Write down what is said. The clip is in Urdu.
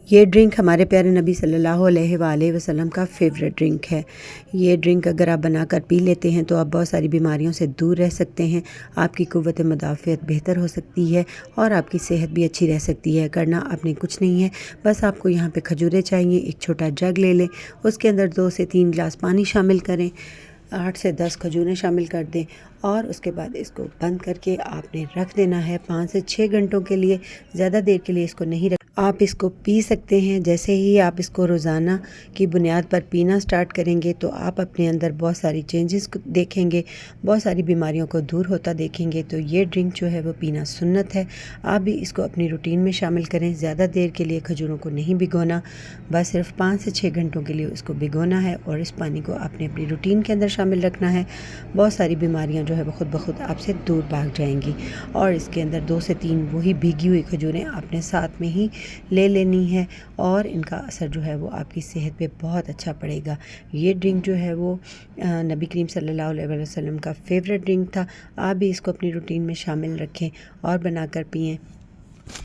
یہ ڈرنک ہمارے پیارے نبی صلی اللہ علیہ وآلہ وسلم کا فیوریٹ ڈرنک ہے۔ یہ ڈرنک اگر آپ بنا کر پی لیتے ہیں تو آپ بہت ساری بیماریوں سے دور رہ سکتے ہیں، آپ کی قوت مدافعت بہتر ہو سکتی ہے اور آپ کی صحت بھی اچھی رہ سکتی ہے۔ کرنا آپ نے کچھ نہیں ہے، بس آپ کو یہاں پہ کھجوریں چاہیے، ایک چھوٹا جگ لے لیں، اس کے اندر 2 سے 3 گلاس پانی شامل کریں، 8 سے 10 کھجوریں شامل کر دیں اور اس کے بعد اس کو بند کر کے آپ نے رکھ دینا ہے 5 سے 6 گھنٹوں کے لیے۔ زیادہ دیر کے لیے اس کو نہیں آپ اس کو پی سکتے ہیں۔ جیسے ہی آپ اس کو روزانہ کی بنیاد پر پینا سٹارٹ کریں گے تو آپ اپنے اندر بہت ساری چینجز دیکھیں گے، بہت ساری بیماریوں کو دور ہوتا دیکھیں گے۔ تو یہ ڈرنک جو ہے وہ پینا سنت ہے، آپ بھی اس کو اپنی روٹین میں شامل کریں۔ زیادہ دیر کے لیے کھجوروں کو نہیں بھگونا، بس صرف 5 سے 6 گھنٹوں کے لیے اس کو بھگونا ہے اور اس پانی کو آپ نے اپنی روٹین کے اندر شامل رکھنا ہے۔ بہت ساری بیماریاں جو ہے وہ خود بخود آپ سے دور بھاگ جائیں گی۔ اور اس کے اندر 2 سے 3 وہی بھیگی ہوئی کھجوریں آپ نے ساتھ میں ہی لے لینی ہے اور ان کا اثر جو ہے وہ آپ کی صحت پہ بہت اچھا پڑے گا۔ یہ ڈرنک جو ہے وہ نبی کریم صلی اللہ علیہ وسلم کا فیوریٹ ڈرنک تھا۔ آپ بھی اس کو اپنی روٹین میں شامل رکھیں اور بنا کر پئیں۔